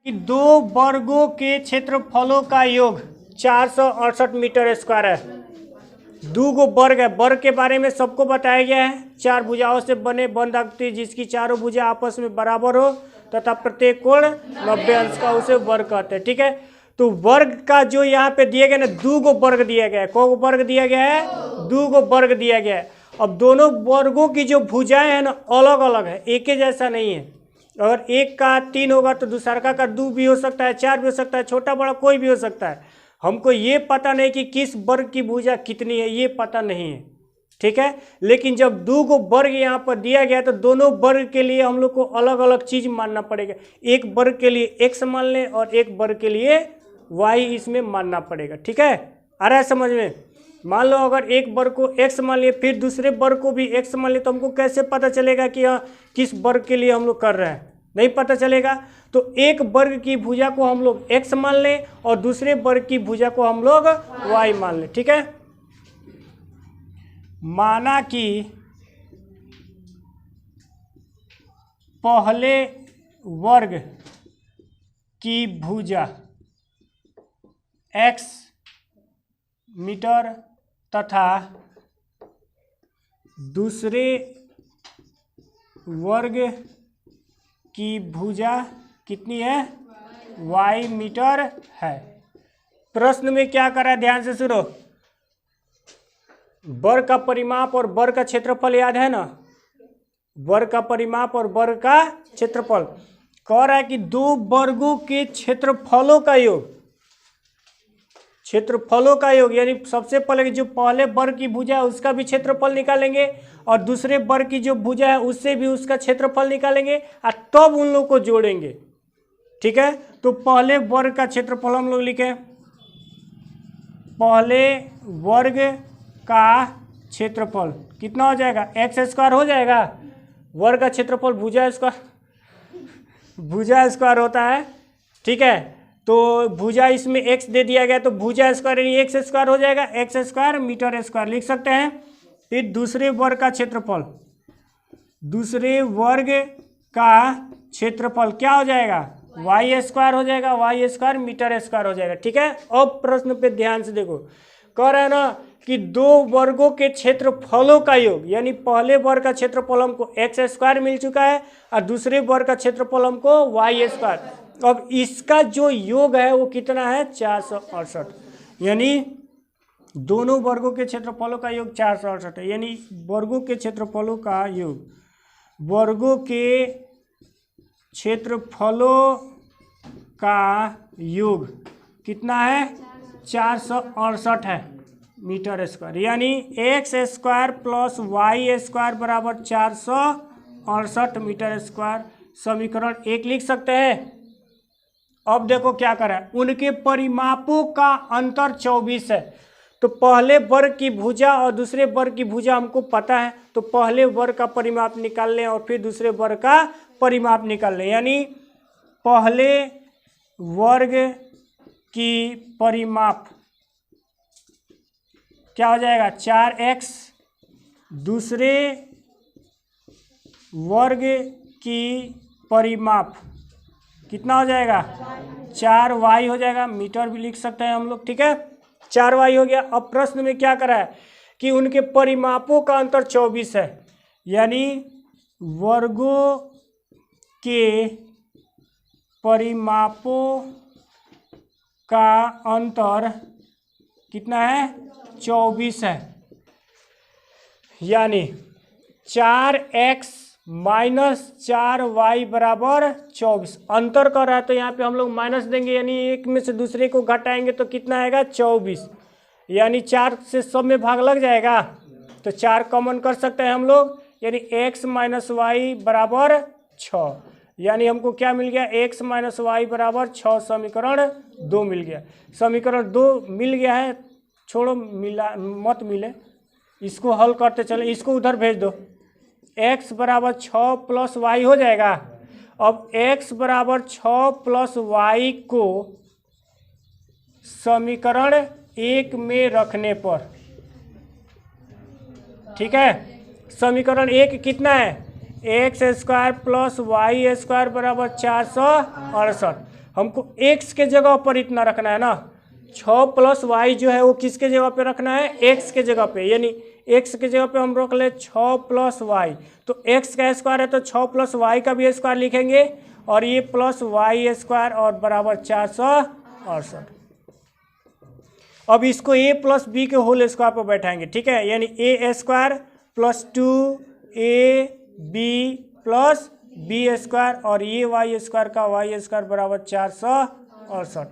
कि दो वर्गों के क्षेत्रफलों का योग 468 मीटर स्क्वायर है। दो गो वर्ग है, वर्ग के बारे में सबको बताया गया है। चार भुजाओं से बने बंद आकृति जिसकी चारों भुजा आपस में बराबर हो तथा प्रत्येक कोण 90 अंश का, उसे वर्ग कहते हैं। ठीक है, तो वर्ग का जो यहाँ पे दिया गया ना, दो गो वर्ग दिया गया है। कौ वर्ग दिया गया है? दो गो वर्ग दिया गया है। अब दोनों वर्गों की जो भुजाएं हैं ना, अलग अलग है, एक ही जैसा नहीं है। अगर एक का 3 होगा तो दूसरा का 2 भी हो सकता है, 4 भी हो सकता है, छोटा बड़ा कोई भी हो सकता है। हमको ये पता नहीं कि किस वर्ग की भुजा कितनी है, ये पता नहीं है। ठीक है, लेकिन जब दो गो वर्ग यहाँ पर दिया गया तो दोनों वर्ग के लिए हम लोग को अलग अलग चीज मानना पड़ेगा। एक वर्ग के लिए x मान लें और एक वर्ग के लिए y इसमें मानना पड़ेगा। ठीक है, आ रहा है समझ में? मान लो अगर एक वर्ग को x मान लिए, फिर दूसरे वर्ग को भी x मान लिए, तो हमको कैसे पता चलेगा कि किस वर्ग के लिए हम लोग कर रहे हैं? नहीं पता चलेगा। तो एक वर्ग की भुजा को हम लोग x मान लें और दूसरे वर्ग की भुजा को हम लोग y मान लें। ठीक है, माना कि पहले वर्ग की भुजा x मीटर तथा दूसरे वर्ग की भुजा कितनी है? y मीटर है। प्रश्न में क्या करा, ध्यान से सुनो। वर्ग का परिमाप और वर्ग का क्षेत्रफल याद है ना? वर्ग का परिमाप और वर्ग का क्षेत्रफल कह रहा है कि दो वर्गों के क्षेत्रफलों का योग, क्षेत्रफलों का योग, यानी सबसे पहले जो पहले वर्ग की भुजा है उसका भी क्षेत्रफल निकालेंगे और दूसरे वर्ग की जो भुजा है उससे भी उसका क्षेत्रफल निकालेंगे और तब उन लोग को जोड़ेंगे। ठीक है, तो पहले वर्ग का क्षेत्रफल हम लोग लिखे, पहले वर्ग का क्षेत्रफल कितना हो जाएगा? एक्स स्क्वायर हो जाएगा। वर्ग का क्षेत्रफल भुजा स्क्वायर होता है। ठीक है, तो भुजा इसमें x दे दिया गया तो भुजा स्क्वायर यानी एक्स स्क्वायर हो जाएगा, एक्स स्क्वायर मीटर स्क्वायर लिख सकते हैं। फिर दूसरे वर्ग का क्षेत्रफल, दूसरे वर्ग का क्षेत्रफल क्या हो जाएगा? y स्क्वायर हो जाएगा, y स्क्वायर मीटर स्क्वायर हो जाएगा। ठीक है, अब प्रश्न पे ध्यान से देखो, कह रहा है ना कि दो वर्गों के क्षेत्रफलों का योग, यानी पहले वर्ग का क्षेत्रफल हमको एक्स स्क्वायर मिल चुका है और दूसरे वर्ग का क्षेत्रफल हमको y स्क्वायर। अब इसका जो योग है वो कितना है? 468, यानी दोनों वर्गों के क्षेत्रफलों का योग 468 है। यानी वर्गों के क्षेत्रफलों का योग, वर्गों के क्षेत्रफलों का योग कितना है? 468 है मीटर स्क्वायर, यानी x square plus y square बराबर 468 मीटर स्क्वायर। समीकरण 1 लिख सकते हैं। अब देखो क्या करा है, उनके परिमापों का अंतर 24 है। तो पहले वर्ग की भुजा और दूसरे वर्ग की भुजा हमको पता है, तो पहले वर्ग का परिमाप निकाल लें और फिर दूसरे वर्ग का परिमाप निकाल लें। यानी पहले वर्ग की परिमाप क्या हो जाएगा? 4x, दूसरे वर्ग की परिमाप कितना हो जाएगा? 4y हो जाएगा, मीटर भी लिख सकते हैं हम लोग। ठीक है, 4y हो गया। अब प्रश्न में क्या करा है कि उनके परिमापों का अंतर 24 है, यानी वर्गों के परिमापों का अंतर कितना है? 24 है। यानी 4x माइनस 4y बराबर 24। अंतर कर रहा है तो यहाँ पे हम लोग माइनस देंगे, यानी एक में से दूसरे को घटाएंगे तो कितना आएगा? 24। यानी 4 से सब में भाग लग जाएगा तो 4 कॉमन कर सकते हैं हम लोग, यानी x माइनस वाई बराबर 6। यानी हमको क्या मिल गया? x माइनस वाई बराबर 6। समीकरण 2 मिल गया। समीकरण 2 मिल गया है, छोड़ो मिला मत मिले, इसको हल करते चले, इसको उधर भेज दो। x बराबर 6 प्लस वाई हो जाएगा। अब x बराबर 6 प्लस वाई को समीकरण 1 में रखने पर, ठीक है, समीकरण 1 कितना है? X square plus y square बराबर 468। हमको x के जगह पर इतना रखना है ना। 6 + y जो है वो किसके जगह पे रखना है, x के जगह पे, यानी x के जगह पे हम रख ले 6 + y। तो x का स्क्वायर है तो 6 + y का भी स्क्वायर लिखेंगे और ये +y² और बराबर 468। अब इसको a + b के होल स्क्वायर पर बैठाएंगे, ठीक है, यानी a² + 2ab + b² और ये y² का y² बराबर 468।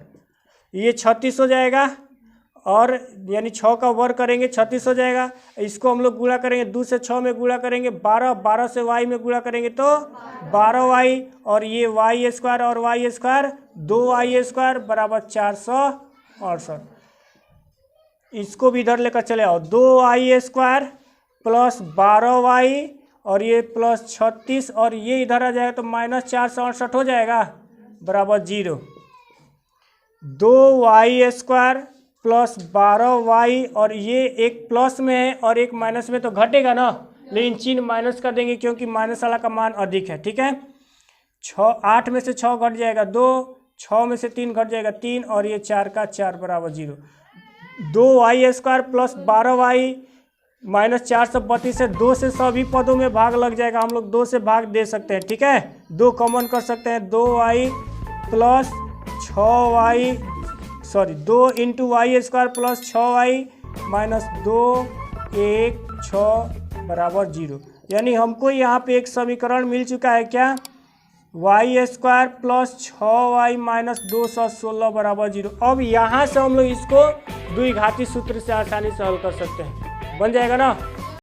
ये 36 हो जाएगा और यानी 6 का वर्ग करेंगे 36 हो जाएगा। इसको हम लोग गुणा करेंगे, 2 से 6 में गुणा करेंगे 12, 12 से y में गुणा करेंगे तो 12y और ये y² और y² 2y² बराबर 468। इसको भी इधर लेकर चले आओ, 2y² + 12y और ये +36 और ये इधर आ जाएगा तो -468 हो जाएगा बराबर 0। 2y² + 12y और ये एक प्लस में है और एक माइनस में तो घटेगा ना, लेकिन चिन्ह माइनस कर देंगे क्योंकि माइनस वाला का मान अधिक है, ठीक है। 8 में से 6 घट जाएगा 2, 6 में से 3 घट जाएगा 3 और ये 4 का 4 बराबर 0। 2y² + 12y -432 है, 2 से सभी पदों में भाग लग जाएगा, हम लोग 2 से भाग दे सकते हैं, ठीक है, 2 कॉमन कर सकते हैं। 2y + 6y 2 × y² + 6y -2 1 6 बराबर 0। यानी हमको यहाँ पे एक समीकरण मिल चुका है क्या, y² + 6y -216 बराबर 0। अब यहाँ से हम लोग इसको द्विघाती सूत्र से आसानी से हल कर सकते हैं, बन जाएगा ना।